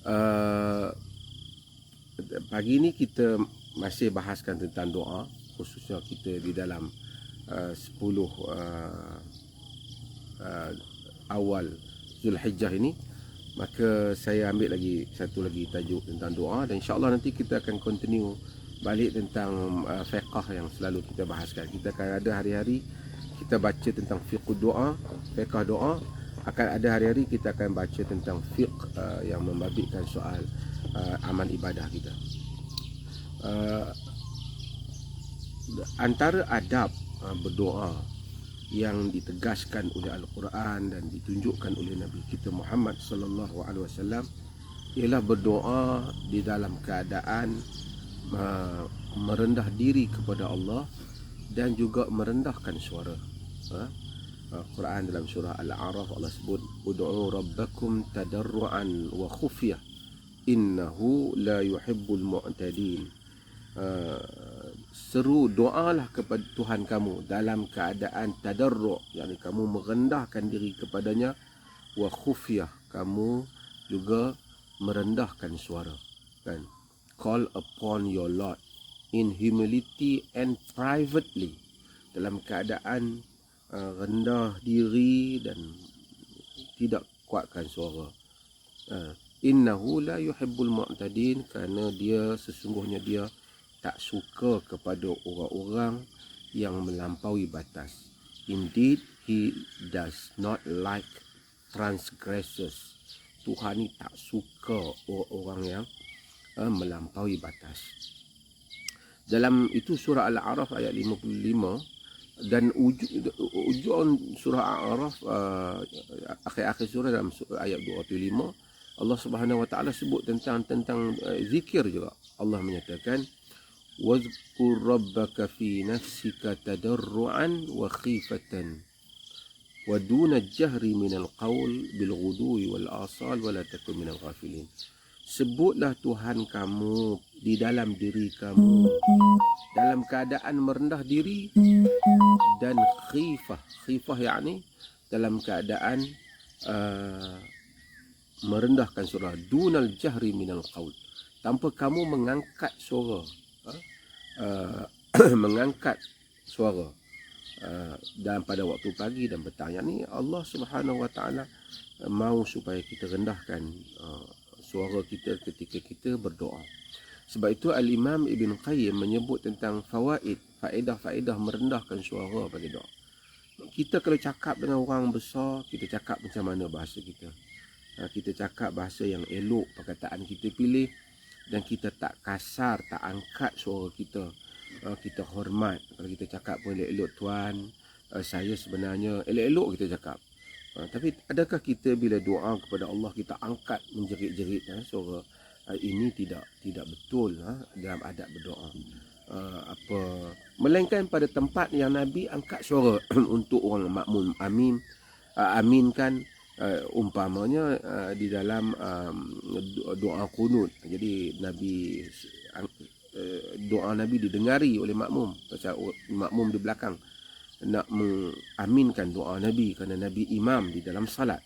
Uh, Pagi ni kita masih bahaskan tentang doa, khususnya kita di dalam 10 awal Zulhijjah ini. Maka saya ambil lagi satu lagi tajuk tentang doa, dan insyaAllah nanti kita akan continue balik tentang fiqh yang selalu kita bahaskan. Kita akan ada hari-hari kita baca tentang fiqh doa, fiqh doa. Akan ada hari-hari kita akan baca tentang fiqh yang membabitkan soal amal ibadah kita. Antara adab berdoa yang ditegaskan oleh Al-Quran dan ditunjukkan oleh Nabi kita Muhammad sallallahu alaihi wasallam ialah berdoa di dalam keadaan merendah diri kepada Allah dan juga merendahkan suara. Quran dalam surah Al-A'raf Allah sebut, ud'u rabbakum tadarruan wa khufyah innahu la yuhibbul mu'tadin. Seru doalah kepada Tuhan kamu dalam keadaan tadarru', yakni kamu merendahkan diri kepadanya, wa khufyah, kamu juga merendahkan suara, kan? Call upon your Lord in humility and privately, dalam keadaan rendah diri dan tidak kuatkan suara. Innahu la yuhibbul mu'tadin, kerana dia sesungguhnya dia tak suka kepada orang-orang yang melampaui batas. Indeed, he does not like transgressors. Tuhan ni tak suka orang-orang yang melampaui batas. Dalam itu surah Al-A'raf ayat 55, dan ujung surah Al-A'raf akhir-akhir surah dalam ayat 25, Allah Subhanahu wa taala sebut tentang zikir juga. Allah menyatakan, wazkur rabbaka fi nafsika tadarruan wa khifatan wa duna jahri minal qaul bil ghudwi wal asal wa la takun minal ghafilin. Sebutlah Tuhan kamu di dalam diri kamu dalam keadaan merendah diri dan khifah. Khifah yakni dalam keadaan merendahkan suara. Dunal jahri minal qaul, tanpa kamu mengangkat suara, mengangkat suara dan pada waktu pagi dan petang. Yang ni Allah Subhanahu wa taala mahu supaya kita rendahkan suara kita ketika kita berdoa. Sebab itu Al-Imam Ibn Qayyim menyebut tentang faedah-faedah merendahkan suara pada doa. Kita kalau cakap dengan orang besar, kita cakap macam mana bahasa kita. Kita cakap bahasa yang elok, perkataan kita pilih, dan kita tak kasar, tak angkat suara kita. Kita hormat. Kalau kita cakap pun elok-elok, tuan, saya sebenarnya elok-elok kita cakap. Tapi adakah kita bila doa kepada Allah kita angkat menjerit-jerit suara? Ini tidak betul dalam adab berdoa. Melainkan pada tempat yang Nabi angkat suara untuk orang makmum aminkan, umpamanya di dalam doa qunut. Jadi Nabi doa Nabi didengari oleh makmum, pasal makmum di belakang nak mengaminkan doa Nabi kerana Nabi imam di dalam salat.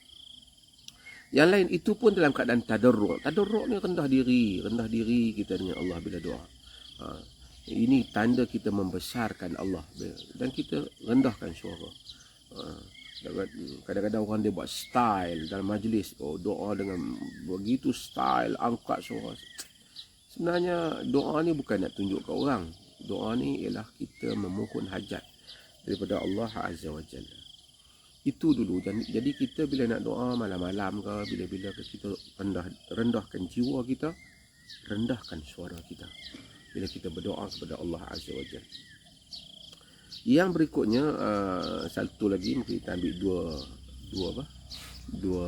Yang lain itu pun dalam keadaan tadarru'. Tadarru' ni rendah diri kita dengan Allah bila doa. Ini tanda kita membesarkan Allah dan kita rendahkan suara. Kadang-kadang orang dia buat style dalam majlis, doa dengan begitu style, angkat suara. Sebenarnya doa ni bukan nak tunjuk ke orang. Doa ni ialah kita memohon hajat daripada Allah Azza wa Jalla. Itu dulu. Jadi kita bila nak doa malam-malam ke, bila-bila kita rendahkan jiwa kita, rendahkan suara kita bila kita berdoa kepada Allah Azza wa Jalla. Yang berikutnya, satu lagi mungkin kita ambil dua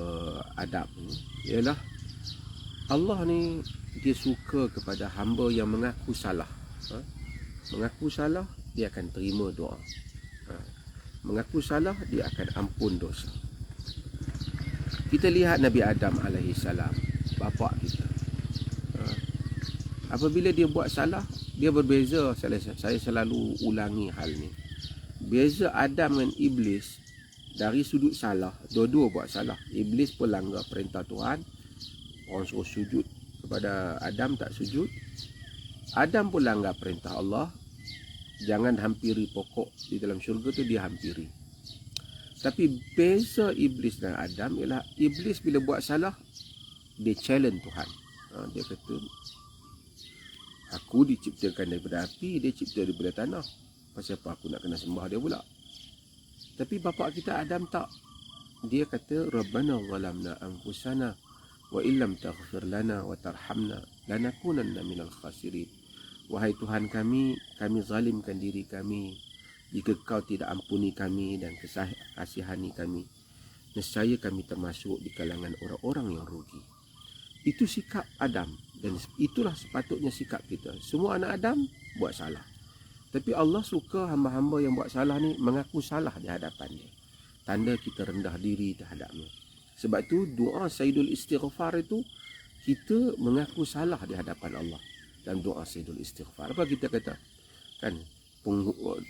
adab ni, ialah Allah ni dia suka kepada hamba yang mengaku salah. Mengaku salah, dia akan terima doa. Mengaku salah, dia akan ampun dosa. Kita lihat Nabi Adam alaihissalam, bapa kita. Apabila dia buat salah, dia berbeza. Saya selalu ulangi hal ni. Beza Adam dengan Iblis dari sudut salah. Dua-dua buat salah. Iblis pun langgar perintah Tuhan. Orang suruh sujud kepada Adam, tak sujud. Adam pun langgar perintah Allah, jangan hampiri pokok di dalam syurga tu, dia hampiri. Tapi beza Iblis dan Adam ialah Iblis bila buat salah, dia challenge Tuhan. Dia kata, aku diciptakan daripada api, dia cipta daripada tanah. Pasal apa aku nak kena sembah dia pula? Tapi bapa kita Adam tak. Dia kata, Rabbana zalamna anfusana wa illam taghfir lana wa tarhamna lanakunanna minal khasirin. Wahai Tuhan kami zalimkan diri kami. Jika kau tidak ampuni kami dan kasihani kami, nescaya kami termasuk di kalangan orang-orang yang rugi. Itu sikap Adam, dan itulah sepatutnya sikap kita. Semua anak Adam buat salah. Tapi Allah suka hamba-hamba yang buat salah ni mengaku salah di hadapannya. Tanda kita rendah diri terhadapnya. Sebab tu doa Sayyidul Istighfar itu, kita mengaku salah di hadapan Allah. Dan doa Sayyidul Istighfar, apa kita kata? Kan,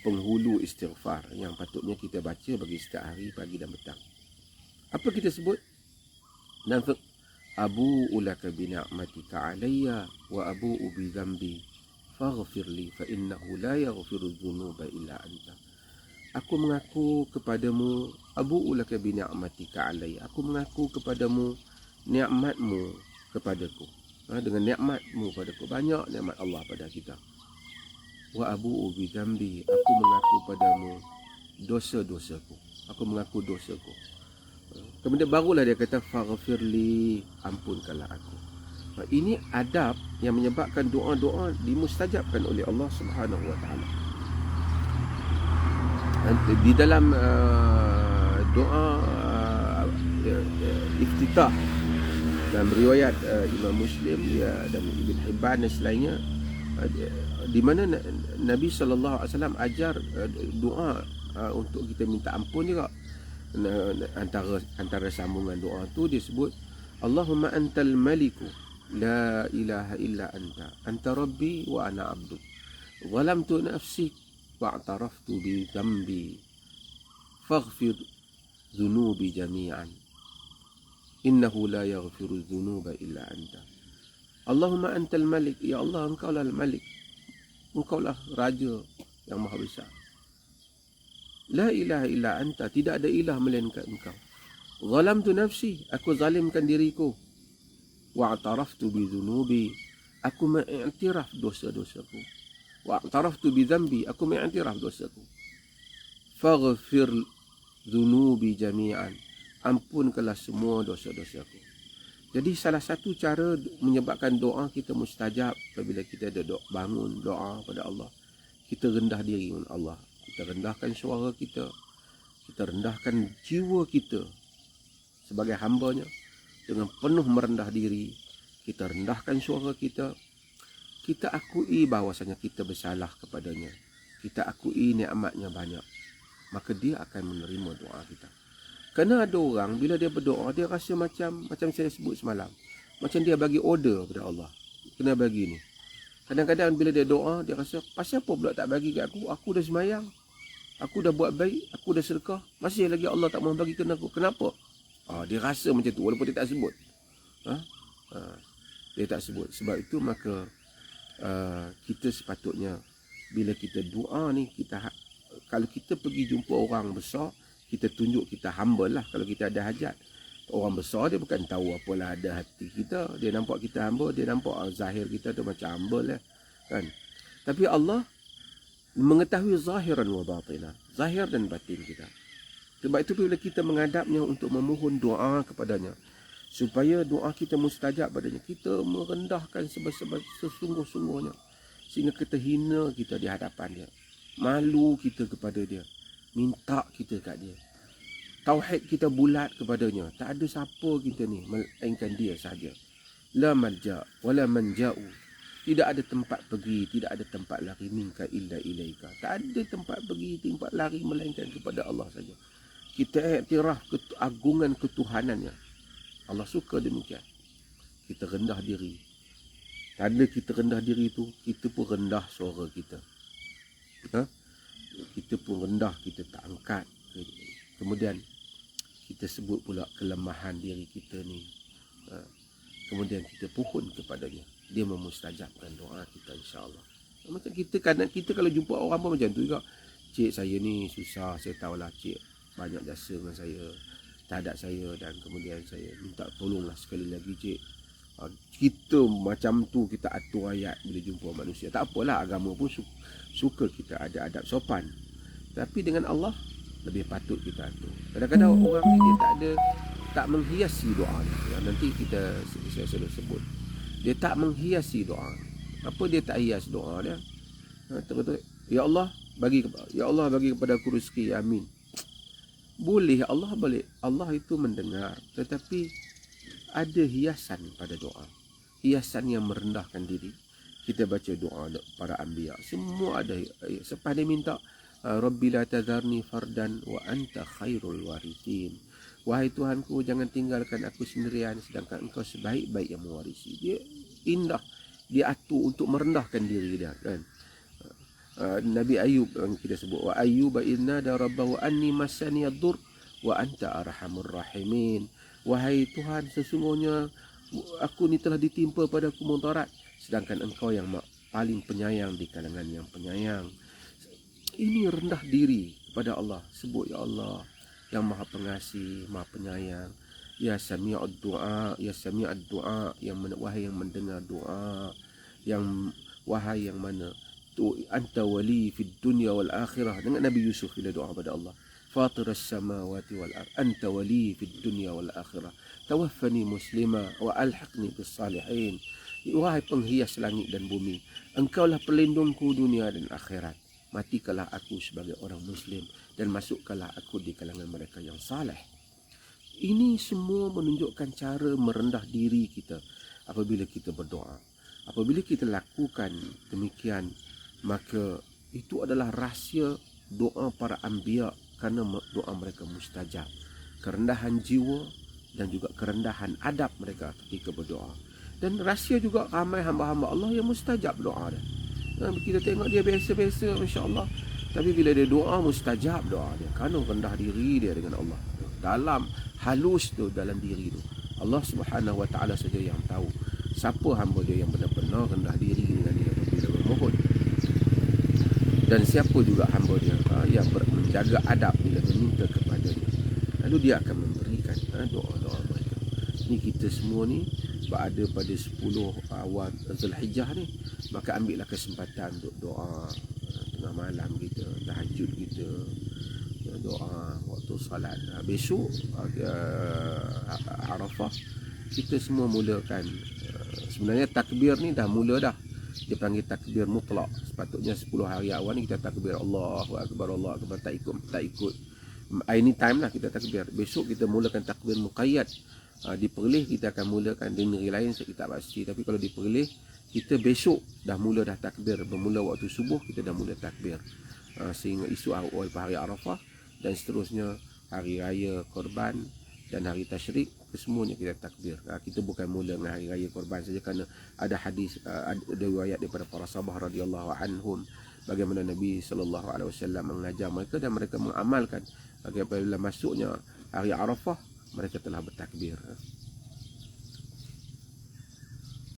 penghulu istighfar yang patutnya kita baca bagi setiap hari, pagi dan petang. Apa kita sebut? Dan abu'u laka bi ni'matika alayya wa abu'u bi dhanbi faghfir li fa innahu la yaghfiru dhunuba illa anta. Aku mengaku kepadamu, abu'u laka bi ni'matika alayya, aku mengaku kepadamu nikmatmu kepadaku. Dengan nikmatmu padaku, banyak nikmat Allah pada kita. Wa abu'u bi dhanbi, aku mengaku padamu dosa-dosaku. Aku mengaku dosaku. Kemudian barulah dia kata faghfirli, ampunkanlah aku. Ini adab yang menyebabkan doa-doa dimustajabkan oleh Allah Subhanahu wa taala. Di dalam doa iftitah dalam riwayat Imam Muslim dan Ibn Hibban dan selainnya, di mana Nabi SAW ajar doa untuk kita minta ampun juga. Antara sambungan doa tu dia sebut, Allahumma antal maliku la ilaha illa anta rabbi wa ana abduk zalamtu nafsi wa'taraftu bi dhanbi faghfir dhunubi jami'an innahu la yaghfiru dhunuba illa anta. Allahumma antal malik, ya Allah, engkaulah al-malik, engkaulah raja yang maha besar. La ilaha illa anta, tidak ada ilah melainkan engkau. Zalamtu nafsi, aku zalimkan diriku. Wa'taraftu bi dhunubi, aku mengiktiraf dosa-dosaku. Wa'taraftu bi dhanbi, aku mengiktiraf dosaku. Faghfir dhunubi jami'an, ampunkanlah semua dosa-dosaku. Jadi salah satu cara menyebabkan doa kita mustajab apabila kita ada bangun doa pada Allah, kita rendah diri dengan Allah. Kita rendahkan suara kita, kita rendahkan jiwa kita sebagai hambanya. Dengan penuh merendah diri, kita rendahkan suara kita. Kita akui bahawasanya kita bersalah kepadanya. Kita akui nikmatnya banyak. Maka dia akan menerima doa kita. Kerana ada orang bila dia berdoa, dia rasa macam saya sebut semalam, macam dia bagi order kepada Allah, kena bagi ni. Kadang-kadang bila dia doa, dia rasa, pasal apa pula tak bagi kat aku? Aku dah sembahyang, aku dah buat baik, aku dah sedekah, masih lagi Allah tak mahu bagi kena aku. Kenapa? Dia rasa macam tu walaupun dia tak sebut. Dia tak sebut. Sebab itu maka kita sepatutnya bila kita doa ni, kalau kita pergi jumpa orang besar, kita tunjuk kita humble lah. Kalau kita ada hajat, orang besar dia bukan tahu apalah ada hati kita, dia nampak kita humble, dia nampak zahir kita tu macam humble lah, kan. Tapi Allah mengetahui zahiran wa batinah, zahir dan batin kita. Sebab itu bila kita menghadapnya untuk memohon doa kepadanya, supaya doa kita mustajab padanya, kita merendahkan sesungguh-sungguhnya, sehingga kita hina kita di hadapan dia, malu kita kepada dia, minta kita kat dia, tauhid kita bulat kepadanya. Tak ada siapa kita ni melainkan dia saja. La malja wala manja'u, tidak ada tempat pergi, tidak ada tempat lari minka illa ilaika. Tak ada tempat pergi, tempat lari melainkan kepada Allah saja. Kita iktiraf keagungan ketuhanannya. Allah suka demikian. Kita rendah diri. Tanda kita rendah diri itu, kita pun rendah suara kita. Kita pun rendah, kita tak angkat. Kemudian kita sebut pula kelemahan diri kita ni. kemudian kita pohon kepadanya, dia memustajabkan doa kita, insya-Allah. Macam kita kadang kita kalau jumpa orang pun macam tu juga. Cik, saya ni susah, saya tahulah cik banyak jasa dengan saya terhadap saya, dan kemudian saya minta tolonglah sekali lagi cik. Kita macam tu, kita atur ayat bila jumpa manusia. Tak apalah, agama pun suka kita ada adab sopan. Tapi dengan Allah lebih patut kita atur. Kadang-kadang orang ni dia tak menghiasi doa dia. Nanti saya selalu sebut, dia tak menghiasi doa. Apa dia tak hias doa dia? Betul-betul, ya Allah bagi kepada aku rezeki, amin. Boleh, Allah boleh. Allah itu mendengar, tetapi ada hiasan pada doa. Hiasan yang merendahkan diri. Kita baca doa para anbiya, semua ada. Selepas dia minta, Rabbi la tadharni fardan wa anta khairul warithin. Wahai Tuhanku, jangan tinggalkan aku sendirian, sedangkan engkau sebaik-baik yang mewarisi. Dia indah, dia atur untuk merendahkan diri dia, kan. Nabi Ayub yang kita sebut, wa ayyuba idnada rabbahu anni massani ad-dur wa anta arhamur rahimin. Wahai Tuhan, sesungguhnya aku ni telah ditimpa padaku mudarat, sedangkan engkau yang paling penyayang di kalangan yang penyayang. Ini rendah diri kepada Allah. Sebut, ya Allah yang maha pengasih, maha penyayang. Ya sami'ud du'a, ya sami'ud du'a, wahai yang mendengar doa, wahai yang mana tu anta wali fid dunya wal akhirah. Dengan Nabi Yusuf bila doa pada Allah, Fatiras samawati wal ard, anta wali fid dunya wal akhirah, tawaffani muslima wa alhiqni bis salihin. Wahai penghias langit dan bumi, engkaulah pelindungku dunia dan akhirat. Matikanlah aku sebagai orang muslim dan masukkanlah aku di kalangan mereka yang saleh. Ini semua menunjukkan cara merendah diri kita apabila kita berdoa. Apabila kita lakukan demikian, maka itu adalah rahsia doa para anbiya, kerana doa mereka mustajab. Kerendahan jiwa dan juga kerendahan adab mereka ketika berdoa. Dan rahsia juga ramai hamba-hamba Allah yang mustajab doa dia. Kita tengok dia biasa-biasa, masya-Allah, tapi bila dia doa, mustajab doa dia, kerana rendah diri dia dengan Allah. Dalam halus tu, dalam diri tu, Allah Subhanahu Wa Taala saja yang tahu siapa hamba dia yang benar-benar rendah diri dengan dia bila memohon, dan siapa juga hamba dia yang menjaga adab bila meminta kepadanya. Lalu dia akan memberikan doa-doa mereka. Ni kita semua ni berada pada 10 awal Zulhijjah ni, maka ambillah kesempatan untuk doa tengah malam kita, tahajud kita, doa waktu salat. Besok Arafah kita semua mulakan. Sebenarnya takbir ni dah mula dah. Dia panggil takbir mutlak. Sepatutnya 10 hari awal ni kita takbir Allahu Akbar, Allahu Akbar, tak ikut. Anytime lah kita takbir. Besok kita mulakan takbir muqayyad. Di Perlis kita akan mulakan, di negeri lain saya tak pasti, tapi kalau di Perlis kita besok dah mula dah takbir. Bermula waktu subuh kita dah mula takbir, sehingga isu awal hari Arafah dan seterusnya hari raya Korban dan hari Tasyrik, kesemuanya kita takbir. Kita bukan mula dengan hari raya Korban saja, kerana ada hadis, ada riwayat daripada para sahabat radhiyallahu anhum bagaimana Nabi sallallahu alaihi wasallam mengajar mereka dan mereka mengamalkan. Apabila masuknya hari Arafah, mereka telah bertakbir.